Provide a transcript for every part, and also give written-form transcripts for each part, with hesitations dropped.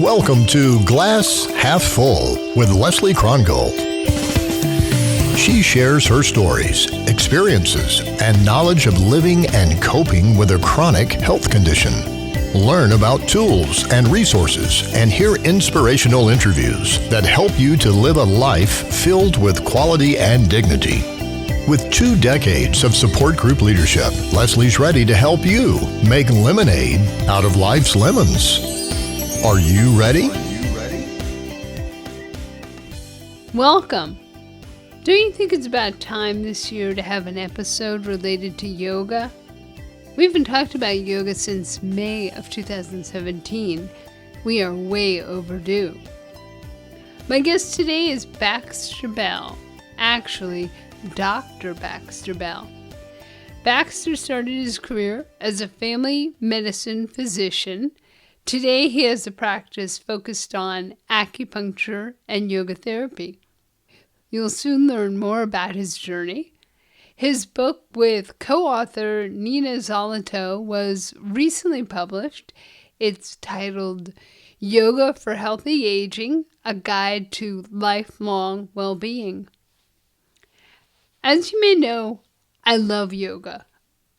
Welcome to Glass Half Full with Leslie Krongold. She shares her stories, experiences, and knowledge of living and coping with a chronic health condition. Learn about tools and resources and hear inspirational interviews that help you to live a life filled with quality and dignity. With 2 decades of support group leadership, Leslie's ready to help you make lemonade out of life's lemons. Are you ready? Welcome. Don't you think it's about time this year to have an episode related to yoga? We haven't talked about yoga since May of 2017. We are way overdue. My guest today is Baxter Bell. Actually, Dr. Baxter Bell. Baxter started his career as a family medicine physician. Today, he has a practice focused on acupuncture and yoga therapy. You'll soon learn more about his journey. His book with co-author Nina Zolotow was recently published. It's titled Yoga for Healthy Aging, A Guide to Lifelong Well-Being. As you may know, I love yoga.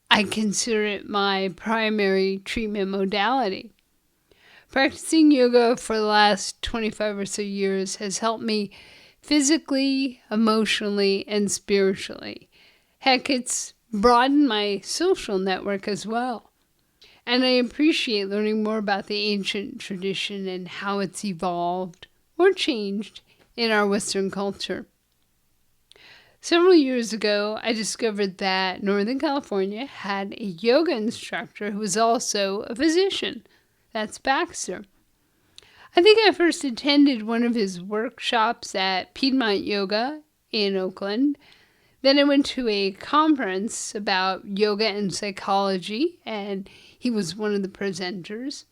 I consider it my primary treatment modality. Practicing yoga for the last 25 or so years has helped me physically, emotionally, and spiritually. Heck, it's broadened my social network as well. And I appreciate learning more about the ancient tradition and how it's evolved or changed in our Western culture. Several years ago, I discovered that Northern California had a yoga instructor who was also a physician. That's Baxter. I think I first attended one of his workshops at Piedmont Yoga in Oakland. Then I went to a conference about yoga and psychology, and he was one of the presenters.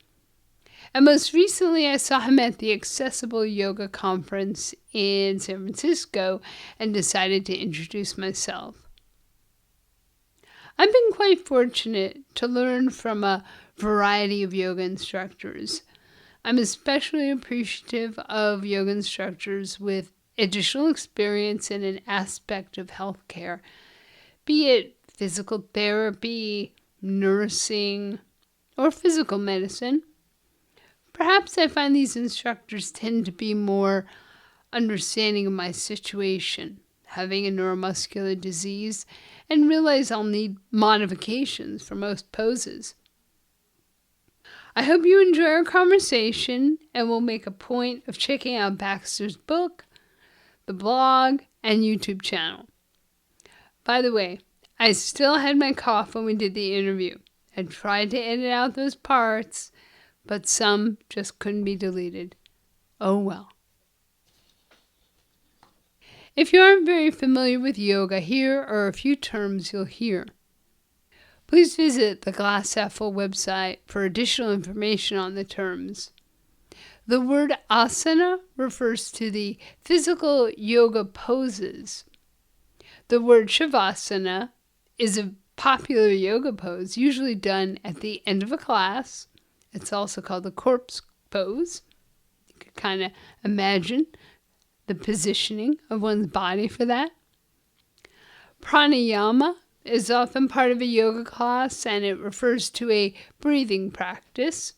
And most recently, I saw him at the Accessible Yoga Conference in San Francisco and decided to introduce myself. I've been quite fortunate to learn from a variety of yoga instructors. I'm especially appreciative of yoga instructors with additional experience in an aspect of healthcare, be it physical therapy, nursing, or physical medicine. Perhaps I find these instructors tend to be more understanding of my situation, having a neuromuscular disease, and realize I'll need modifications for most poses. I hope you enjoy our conversation and will make a point of checking out Baxter's book, the blog, and YouTube channel. By the way, I still had my cough when we did the interview. I tried to edit out those parts, but some just couldn't be deleted. Oh well. If you aren't very familiar with yoga, here are a few terms you'll hear. Please visit the Glass Half Full website for additional information on the terms. The word asana refers to the physical yoga poses. The word shavasana is a popular yoga pose usually done at the end of a class. It's also called the corpse pose. You can kind of imagine the positioning of one's body for that. Pranayama is often part of a yoga class, and it refers to a breathing practice.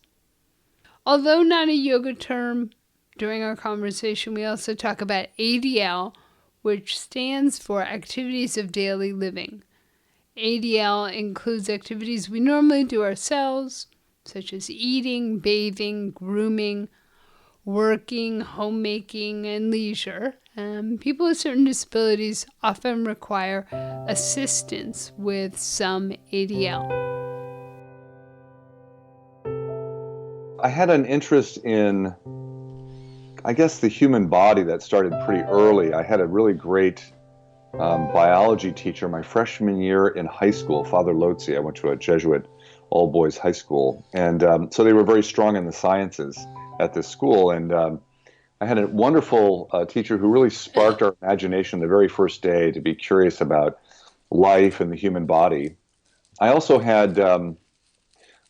Although not a yoga term, during our conversation we also talk about ADL, which stands for Activities of Daily Living. ADL includes activities we normally do ourselves, such as eating, bathing, grooming, working, homemaking, and leisure. People with certain disabilities often require assistance with some ADL. I had an interest in, I guess, the human body that started pretty early. I had a really great biology teacher my freshman year in high school, Father Lotzi. I went to a Jesuit all-boys high school. And so they were very strong in the sciences at this school. And I had a wonderful teacher who really sparked our imagination the very first day to be curious about life and the human body. I also had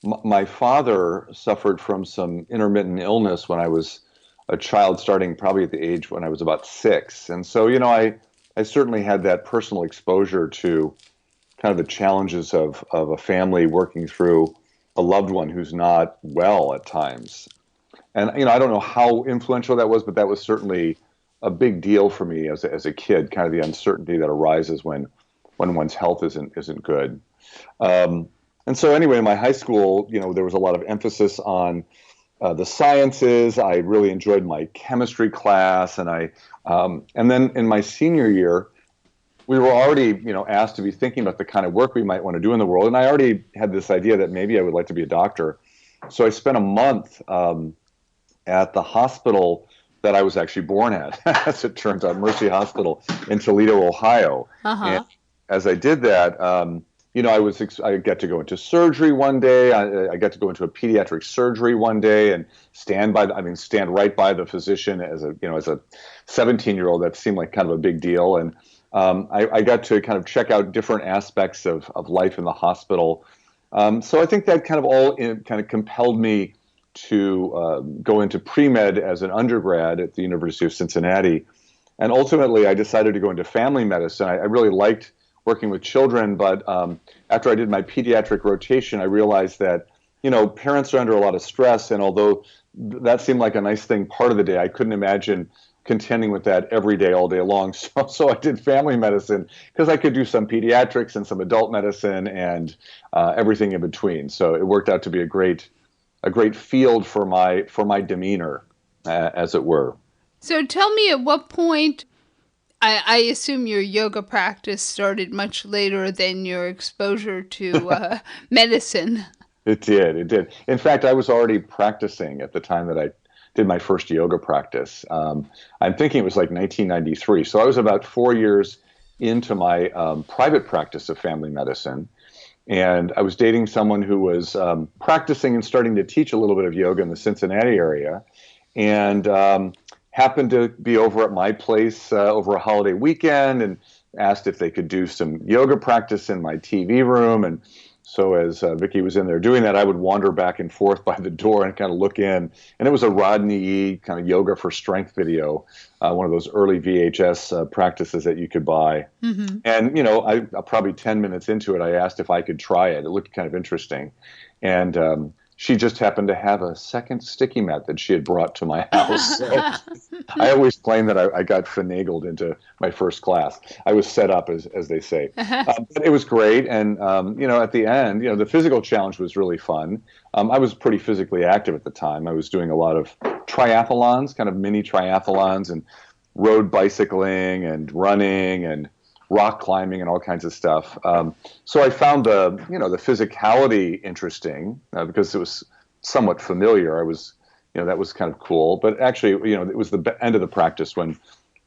My father suffered from some intermittent illness when I was a child, starting probably at the age when I was about 6. And so, I certainly had that personal exposure to kind of the challenges of a family working through a loved one who's not well at times. And, I don't know how influential that was, but that was certainly a big deal for me as a kid, kind of the uncertainty that arises when one's health isn't good. And so anyway, in my high school, there was a lot of emphasis on the sciences. I really enjoyed my chemistry class, and then in my senior year, we were already, asked to be thinking about the kind of work we might want to do in the world. And I already had this idea that maybe I would like to be a doctor. So I spent a month at the hospital that I was actually born at, as it turns out, Mercy Hospital in Toledo, Ohio. Uh-huh. And as I did that, I got to go into surgery one day. I got to go into a pediatric surgery one day and stand right by the physician as a 17-year-old. That seemed like kind of a big deal. And I got to kind of check out different aspects of life in the hospital. So I think that kind of all kind of compelled me to go into pre-med as an undergrad at the University of Cincinnati. And ultimately, I decided to go into family medicine. I really liked working with children, but after I did my pediatric rotation, I realized that, parents are under a lot of stress. And although that seemed like a nice thing part of the day, I couldn't imagine contending with that every day, all day long. So I did family medicine because I could do some pediatrics and some adult medicine and everything in between. So it worked out to be a great field for my demeanor, as it were. So tell me, at what point, I assume your yoga practice started much later than your exposure to medicine. It did. In fact, I was already practicing at the time that I did my first yoga practice. I'm thinking it was like 1993. So I was about 4 years into my private practice of family medicine. And I was dating someone who was practicing and starting to teach a little bit of yoga in the Cincinnati area, and happened to be over at my place over a holiday weekend and asked if they could do some yoga practice in my TV room. And so as Vicki was in there doing that, I would wander back and forth by the door and kind of look in. And it was a Rodney E. kind of yoga for strength video, one of those early VHS practices that you could buy. Mm-hmm. And, I probably 10 minutes into it, I asked if I could try it. It looked kind of interesting. And she just happened to have a second sticky mat that she had brought to my house. So I always claim that I got finagled into my first class. I was set up, as they say. But it was great. And, at the end, the physical challenge was really fun. I was pretty physically active at the time. I was doing a lot of triathlons, kind of mini triathlons, and road bicycling and running and rock climbing and all kinds of stuff. So I found the physicality interesting because it was somewhat familiar. I was, that was kind of cool. But actually, it was the end of the practice when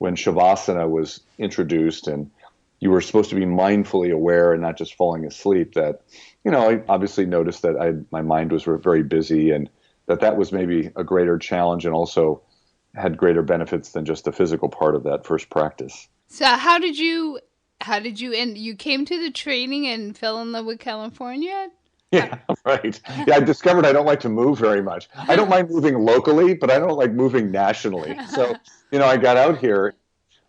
Shavasana was introduced and you were supposed to be mindfully aware and not just falling asleep. That, I obviously noticed that my mind was very busy and that was maybe a greater challenge and also had greater benefits than just the physical part of that first practice. So how did you end? You came to the training and fell in love with California? Yeah, right. Yeah, I discovered I don't like to move very much. I don't mind moving locally, but I don't like moving nationally. So, I got out here.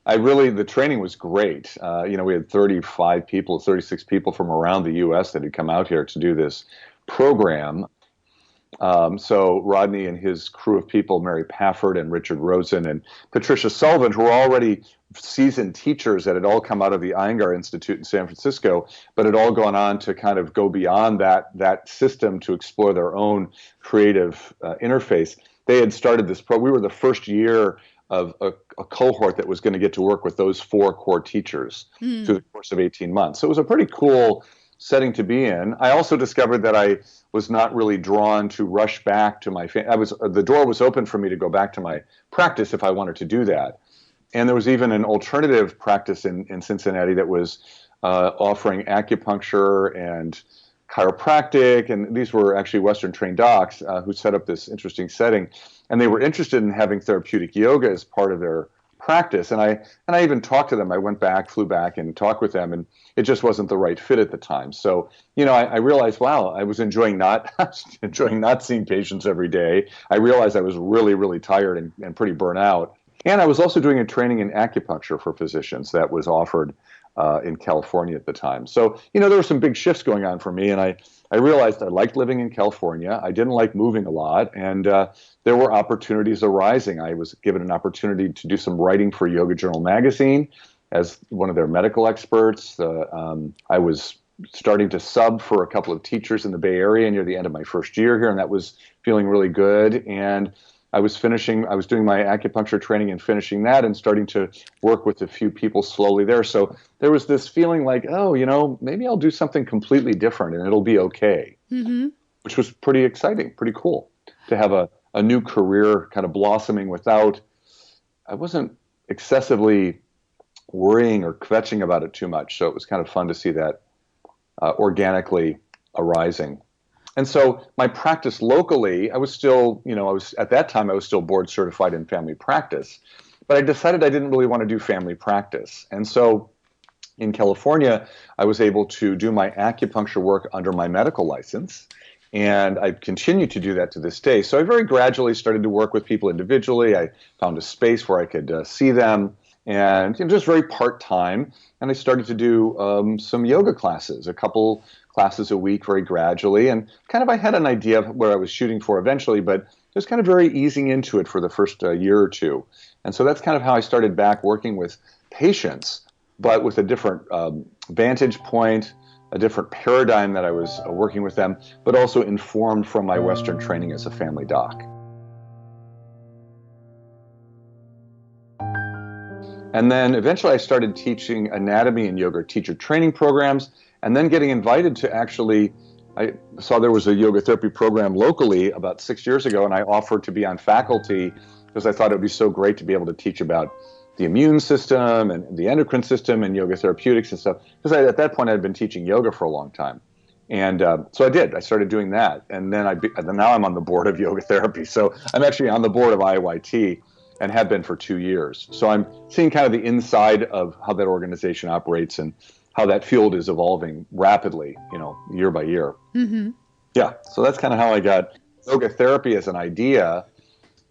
The training was great. We had 36 people from around the U.S. that had come out here to do this program. So Rodney and his crew of people, Mary Pafford and Richard Rosen and Patricia Sullivan, who were already seasoned teachers that had all come out of the Iyengar Institute in San Francisco, but had all gone on to kind of go beyond that system to explore their own creative interface. They had started this we were the first year of a cohort that was going to get to work with those 4 core teachers through the course of 18 months. So it was a pretty cool setting to be in. I also discovered that I was not really drawn to rush back to my the door was open for me to go back to my practice if I wanted to do that. And there was even an alternative practice in Cincinnati that was offering acupuncture and chiropractic, and these were actually Western trained docs who set up this interesting setting, and they were interested in having therapeutic yoga as part of their practice. And I even talked to them. Flew back and talked with them, and it just wasn't the right fit at the time. So, I realized, wow, I was enjoying not seeing patients every day. I realized I was really, really tired and pretty burnt out. And I was also doing a training in acupuncture for physicians that was offered in California at the time. So, there were some big shifts going on for me, and I realized I liked living in California. I didn't like moving a lot, and there were opportunities arising. I was given an opportunity to do some writing for Yoga Journal magazine as one of their medical experts. I was starting to sub for a couple of teachers in the Bay Area near the end of my first year here, and that was feeling really good. And I was doing my acupuncture training and finishing that and starting to work with a few people slowly there. So there was this feeling like, maybe I'll do something completely different and it'll be okay, which was pretty exciting, pretty cool to have a new career kind of blossoming I wasn't excessively worrying or kvetching about it too much. So it was kind of fun to see that organically arising. And so my practice locally, I was still board certified in family practice, but I decided I didn't really want to do family practice. And so in California, I was able to do my acupuncture work under my medical license, and I continue to do that to this day. So I very gradually started to work with people individually. I found a space where I could see them, and just very part-time. And I started to do some yoga classes, a couple classes a week very gradually. And kind of I had an idea of where I was shooting for eventually, but just kind of very easing into it for the first year or two. And so that's kind of how I started back working with patients, but with a different vantage point, a different paradigm that I was working with them, but also informed from my Western training as a family doc. And then eventually I started teaching anatomy and yoga teacher training programs, and then getting invited to I saw there was a yoga therapy program locally about 6 years ago, and I offered to be on faculty because I thought it would be so great to be able to teach about the immune system and the endocrine system and yoga therapeutics and stuff. Because at that point I had been teaching yoga for a long time. And so I did. I started doing that. And then now I'm on the board of yoga therapy. So I'm actually on the board of IYT and have been for 2 years. So I'm seeing kind of the inside of how that organization operates and how that field is evolving rapidly, year by year. Mm-hmm. Yeah, so that's kind of how I got yoga therapy as an idea.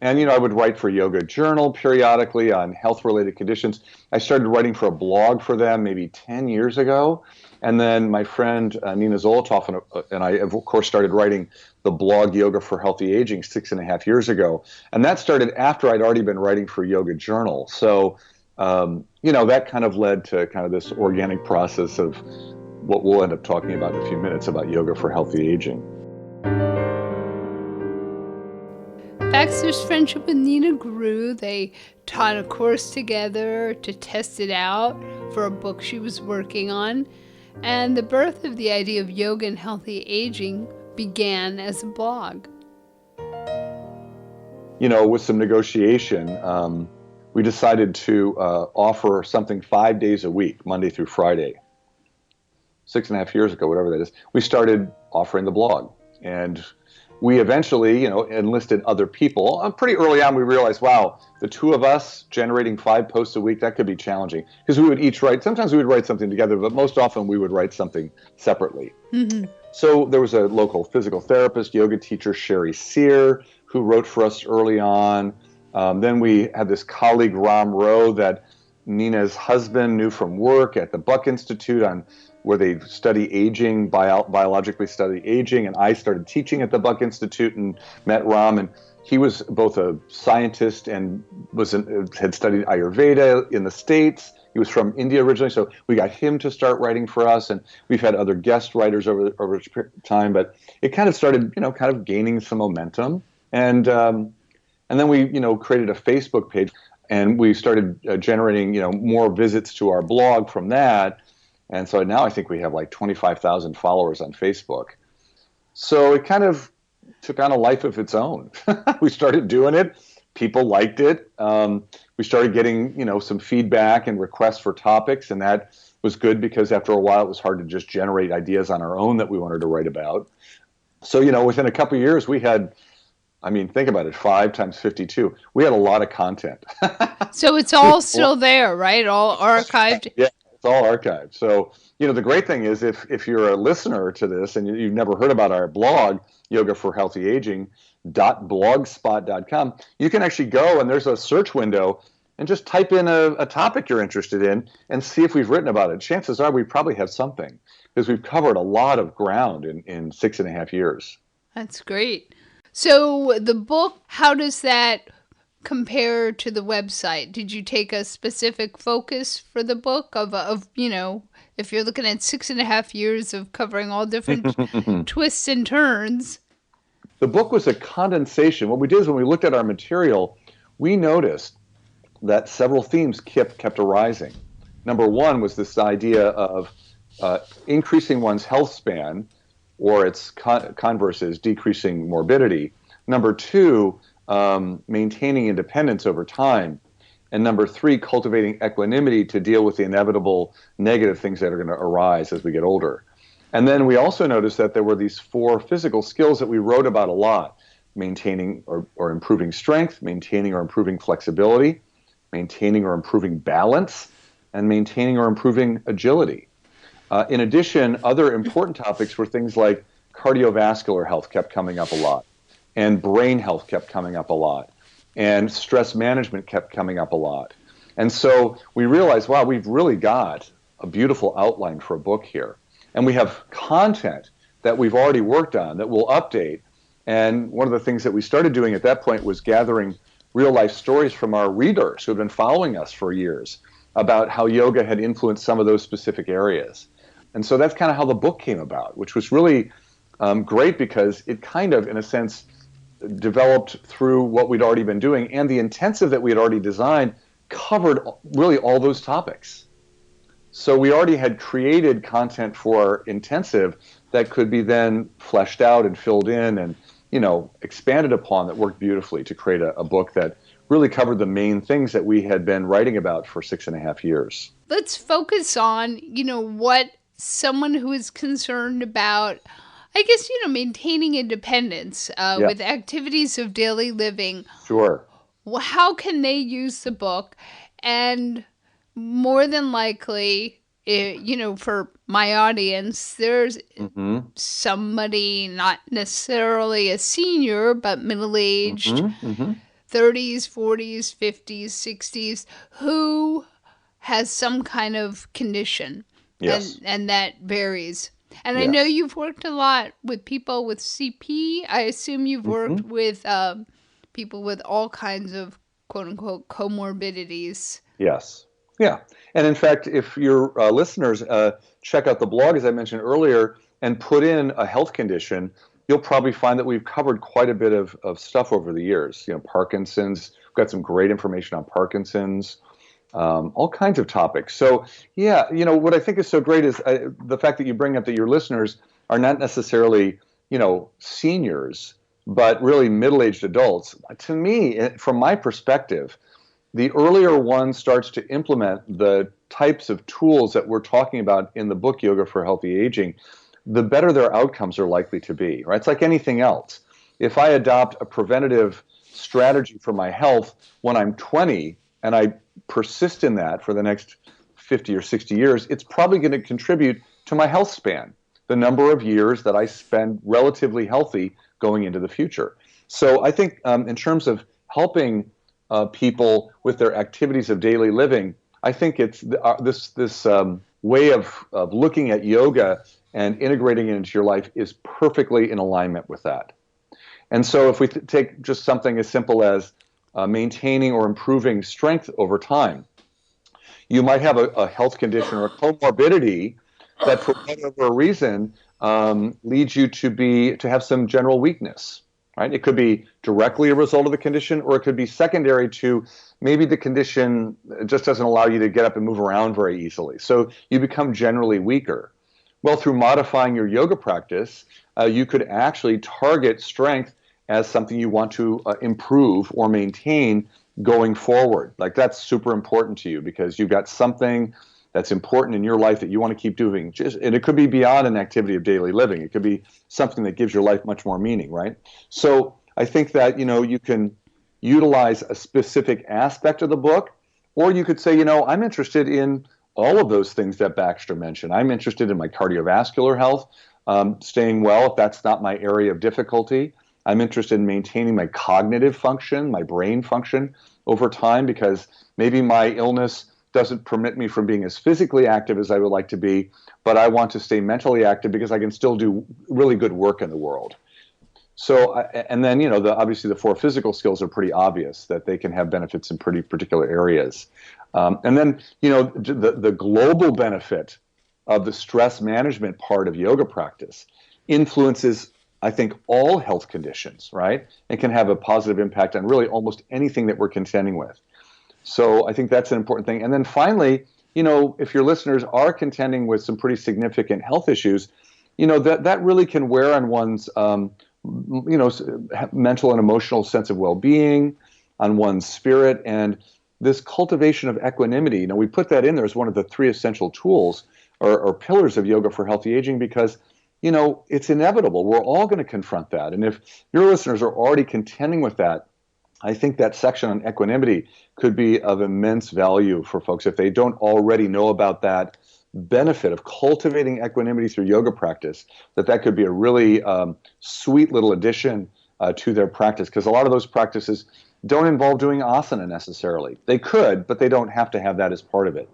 And, I would write for Yoga Journal periodically on health-related conditions. I started writing for a blog for them maybe 10 years ago. And then my friend Nina Zolotow and I, of course, started writing the blog Yoga for Healthy Aging 6.5 years ago. And that started after I'd already been writing for Yoga Journal. So that kind of led to kind of this organic process of what we'll end up talking about in a few minutes about yoga for healthy aging. Baxter's friendship with Nina grew. They taught a course together to test it out for a book she was working on. And the birth of the idea of yoga and healthy aging began as a blog. With some negotiation, we decided to offer something 5 days a week, Monday through Friday. 6.5 years ago, whatever that is, we started offering the blog. And we eventually, enlisted other people. Pretty early on, we realized, wow, the two of us generating 5 posts a week, that could be challenging. Because we would each write, sometimes we would write something together, but most often we would write something separately. Mm-hmm. So there was a local physical therapist, yoga teacher, Sherry Sear, who wrote for us early on. Then we had this colleague, Ram Rowe, that Nina's husband knew from work at the Buck Institute where they study aging, biologically study aging, and I started teaching at the Buck Institute and met Ram, and he was both a scientist and had studied Ayurveda in the States. He was from India originally, so we got him to start writing for us, and we've had other guest writers over time, but it kind of started, kind of gaining some momentum, and then we, created a Facebook page, and we started generating, more visits to our blog from that. And so now I think we have like 25,000 followers on Facebook. So it kind of took on a life of its own. We started doing it. People liked it. We started getting, some feedback and requests for topics. And that was good because after a while, it was hard to just generate ideas on our own that we wanted to write about. So, within a couple of years, we had I mean, think about it, 5 times 52. We had a lot of content. So it's all still there, right? All archived? Yeah, it's all archived. So, the great thing is if you're a listener to this and you've never heard about our blog, Yoga for Healthy Aging, .blogspot.com, you can actually go and there's a search window and just type in a topic you're interested in and see if we've written about it. Chances are we probably have something because we've covered a lot of ground in 6.5 years. That's great. So the book, how does that compare to the website? Did you take a specific focus for the book of if you're looking at 6.5 years of covering all different twists and turns? The book was a condensation. What we did is when we looked at our material, we noticed that several themes kept arising. Number one was this idea of increasing one's health span, or its converse is decreasing morbidity. Number two, maintaining independence over time. And number three, cultivating equanimity to deal with the inevitable negative things that are going to arise as we get older. And then we also noticed that there were these 4 physical skills that we wrote about a lot: maintaining or improving strength, maintaining or improving flexibility, maintaining or improving balance, and maintaining or improving agility. In addition, other important topics were things like cardiovascular health kept coming up a lot, and brain health kept coming up a lot, and stress management kept coming up a lot. And so we realized, wow, we've really got a beautiful outline for a book here. And we have content that we've already worked on that we'll update. And one of the things that we started doing at that point was gathering real-life stories from our readers who have been following us for years about how yoga had influenced some of those specific areas. And so that's kind of how the book came about, which was really great because it kind of, in a sense, developed through what we'd already been doing, and the intensive that we had already designed covered really all those topics. So we already had created content for our intensive that could be then fleshed out and filled in and, expanded upon, that worked beautifully to create a book that really covered the main things that we had been writing about for 6.5 years. Let's focus on, what someone who is concerned about, I guess, maintaining independence with activities of daily living. Sure. How can they use the book? And more than likely, for my audience, there's somebody not necessarily a senior, but middle-aged, 30s, 40s, 50s, 60s, who has some kind of condition. Yes. And that varies. And I know you've worked a lot with people with CP. I assume you've worked with people with all kinds of quote-unquote comorbidities. Yes. Yeah. And in fact, if your listeners check out the blog, as I mentioned earlier, and put in a health condition, you'll probably find that we've covered quite a bit of stuff over the years. Parkinson's, we've got some great information on Parkinson's, all kinds of topics. So, what I think is so great is the fact that you bring up that your listeners are not necessarily, seniors, but really middle-aged adults. To me, from my perspective, the earlier one starts to implement the types of tools that we're talking about in the book, Yoga for Healthy Aging, the better their outcomes are likely to be, right? It's like anything else. If I adopt a preventative strategy for my health when I'm 20 and I persist in that for the next 50 or 60 years, it's probably going to contribute to my health span, the number of years that I spend relatively healthy going into the future. So I think in terms of helping people with their activities of daily living, I think it's this way of looking at yoga and integrating it into your life is perfectly in alignment with that. And so if we take just something as simple as maintaining or improving strength over time, you might have a health condition or a comorbidity that for whatever reason leads you to have some general weakness. Right? It could be directly a result of the condition, or it could be secondary to maybe the condition just doesn't allow you to get up and move around very easily. So you become generally weaker. Well, through modifying your yoga practice, you could actually target strength as something you want to improve or maintain going forward. Like that's super important to you because you've got something that's important in your life that you want to keep doing. And it could be beyond an activity of daily living. It could be something that gives your life much more meaning, right? So I think that, you can utilize a specific aspect of the book, or you could say, I'm interested in all of those things that Baxter mentioned. I'm interested in my cardiovascular health, staying well if that's not my area of difficulty. I'm interested in maintaining my cognitive function, my brain function over time, because maybe my illness doesn't permit me from being as physically active as I would like to be, but I want to stay mentally active because I can still do really good work in the world. So, and then, obviously the 4 physical skills are pretty obvious that they can have benefits in pretty particular areas. And then, the global benefit of the stress management part of yoga practice influences, I think, all health conditions, right? And can have a positive impact on really almost anything that we're contending with. So I think that's an important thing. And then finally, if your listeners are contending with some pretty significant health issues, that really can wear on one's, mental and emotional sense of well-being, on one's spirit. And this cultivation of equanimity, we put that in there as one of the 3 essential tools or pillars of yoga for healthy aging, because it's inevitable. We're all going to confront that. And if your listeners are already contending with that, I think that section on equanimity could be of immense value for folks if they don't already know about that benefit of cultivating equanimity through yoga practice, that could be a really sweet little addition to their practice, because a lot of those practices don't involve doing asana necessarily. They could, but they don't have to have that as part of it.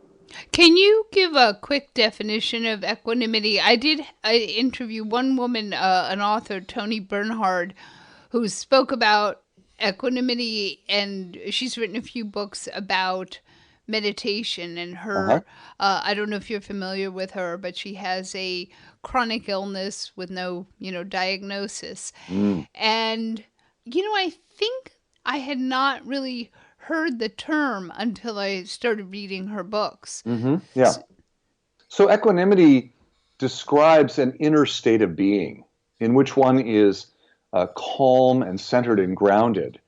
Can you give a quick definition of equanimity? I interview one woman, an author, Toni Bernhard, who spoke about equanimity, and she's written a few books about meditation, and her, I don't know if you're familiar with her, but she has a chronic illness with no, diagnosis. And, I think I had not really heard the term until I started reading her books. Yeah. So equanimity describes an inner state of being in which one is calm and centered and grounded.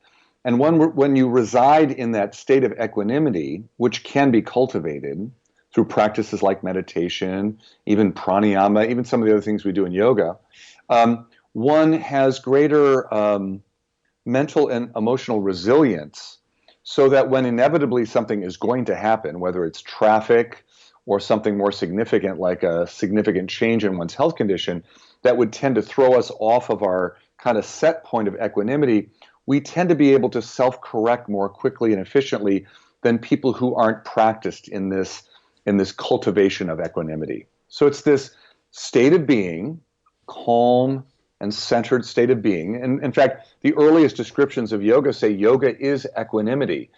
And when you reside in that state of equanimity, which can be cultivated through practices like meditation, even pranayama, even some of the other things we do in yoga, one has greater mental and emotional resilience, so that when inevitably something is going to happen, whether it's traffic or something more significant like a significant change in one's health condition that would tend to throw us off of our kind of set point of equanimity, we tend to be able to self-correct more quickly and efficiently than people who aren't practiced in this cultivation of equanimity. So it's this state of being, calm and centered state of being. And in fact, the earliest descriptions of yoga say yoga is equanimity,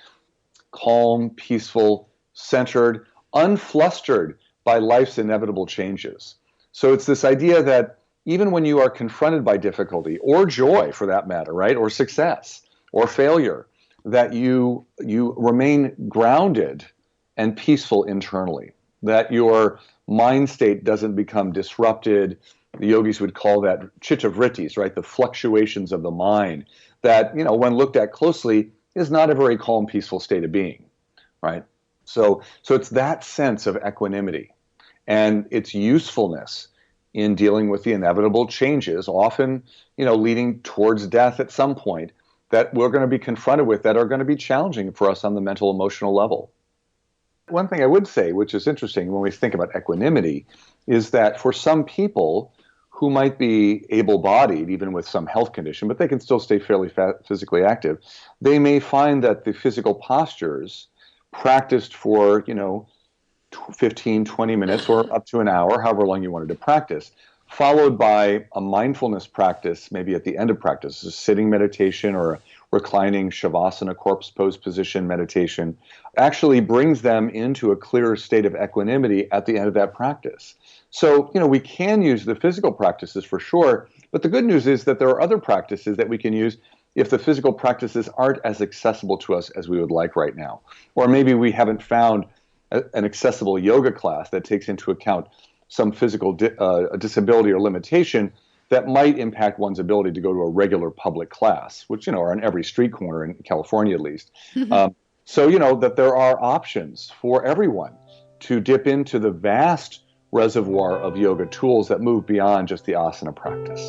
calm, peaceful, centered, unflustered by life's inevitable changes. So it's this idea that even when you are confronted by difficulty, or joy for that matter, right, or success, or failure, that you remain grounded and peaceful internally, that your mind state doesn't become disrupted. The yogis would call that chitta vrittis, right, the fluctuations of the mind, that, when looked at closely, is not a very calm, peaceful state of being, right? So it's that sense of equanimity and its usefulness in dealing with the inevitable changes, often, leading towards death at some point, that we're going to be confronted with, that are going to be challenging for us on the mental, emotional level. One thing I would say, which is interesting when we think about equanimity, is that for some people who might be able-bodied, even with some health condition, but they can still stay fairly physically active, they may find that the physical postures practiced for, 15, 20 minutes or up to an hour, however long you wanted to practice, followed by a mindfulness practice, maybe at the end of practice, a sitting meditation or a reclining shavasana, corpse pose position meditation, actually brings them into a clearer state of equanimity at the end of that practice. So, we can use the physical practices for sure, but the good news is that there are other practices that we can use if the physical practices aren't as accessible to us as we would like right now. Or maybe we haven't found an accessible yoga class that takes into account some physical disability or limitation that might impact one's ability to go to a regular public class, which, are on every street corner in California at least. So, that there are options for everyone to dip into the vast reservoir of yoga tools that move beyond just the asana practice.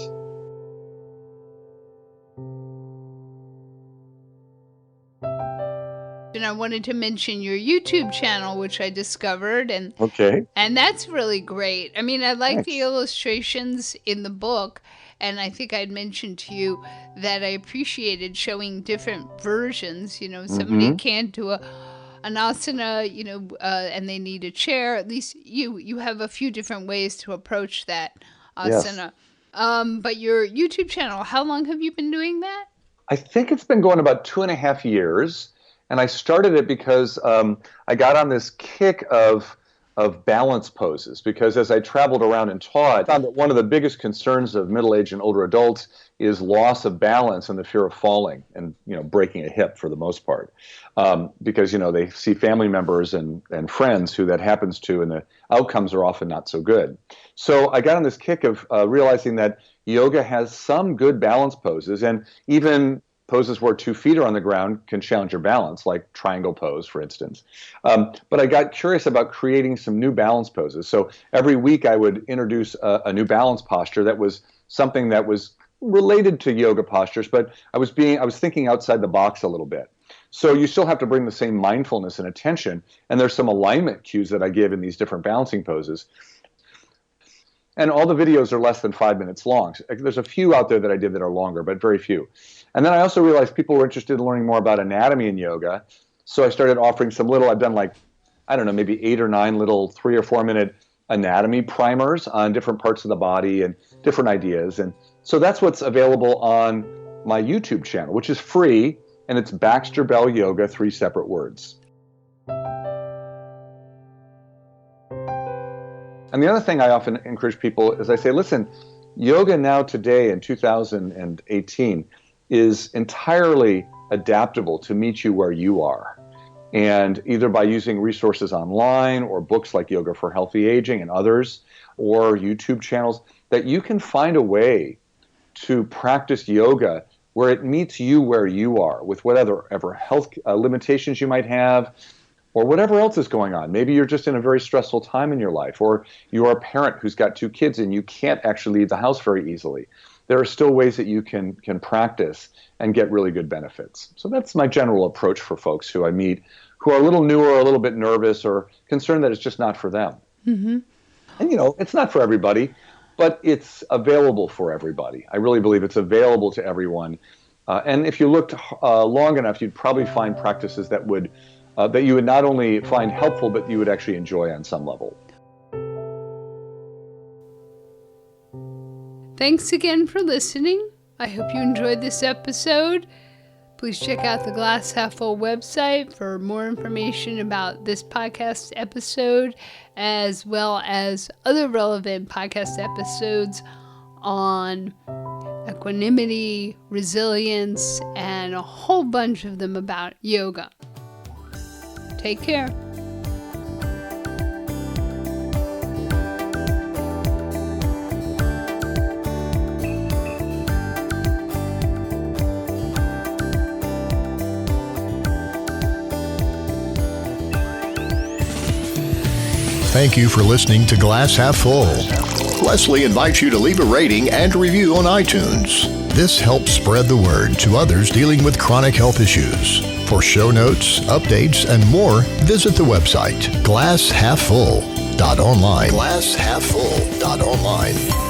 and I wanted to mention your YouTube channel, which I discovered, and Okay. that's really great. I mean, I like the Thanks. illustrations in the book, and I think I'd mentioned to you that I appreciated showing different versions. You know, somebody can't do an asana, and they need a chair. At least you have a few different ways to approach that asana. Yes. But your YouTube channel, how long have you been doing that? I think it's been going about 2.5 years. And I started it because I got on this kick of balance poses, because as I traveled around and taught, I found that one of the biggest concerns of middle-aged and older adults is loss of balance and the fear of falling and breaking a hip for the most part, because they see family members and friends who that happens to, and the outcomes are often not so good. So I got on this kick of realizing that yoga has some good balance poses, and even poses where 2 feet are on the ground can challenge your balance, like triangle pose, for instance. But I got curious about creating some new balance poses. So every week I would introduce a new balance posture that was something that was related to yoga postures, but I was thinking outside the box a little bit. So you still have to bring the same mindfulness and attention, and there's some alignment cues that I give in these different balancing poses. And all the videos are less than 5 minutes long. There's a few out there that I did that are longer, but very few. And then I also realized people were interested in learning more about anatomy in yoga. So I started offering I've done maybe 8 or 9 little 3 or 4 minute anatomy primers on different parts of the body and different ideas. And so that's what's available on my YouTube channel, which is free, and it's Baxter Bell Yoga, 3 separate words. And the other thing I often encourage people is I say, listen, yoga now today in 2018 is entirely adaptable to meet you where you are. And either by using resources online or books like Yoga for Healthy Aging and others, or YouTube channels, that you can find a way to practice yoga where it meets you where you are, with whatever health limitations you might have, or whatever else is going on. Maybe you're just in a very stressful time in your life, or you're a parent who's got 2 kids and you can't actually leave the house very easily. There are still ways that you can practice and get really good benefits. So that's my general approach for folks who I meet who are a little newer, or a little bit nervous, or concerned that it's just not for them. Mm-hmm. And it's not for everybody, but it's available for everybody. I really believe it's available to everyone. And if you looked long enough, you'd probably find practices that you would not only find helpful, but you would actually enjoy on some level. Thanks again for listening. I hope you enjoyed this episode. Please check out the Glass Half Full website for more information about this podcast episode, as well as other relevant podcast episodes on equanimity, resilience, and a whole bunch of them about yoga. Take care. Thank you for listening to Glass Half Full. Leslie invites you to leave a rating and review on iTunes. This helps spread the word to others dealing with chronic health issues. For show notes, updates, and more, visit the website glasshalffull.online. Glasshalffull.online.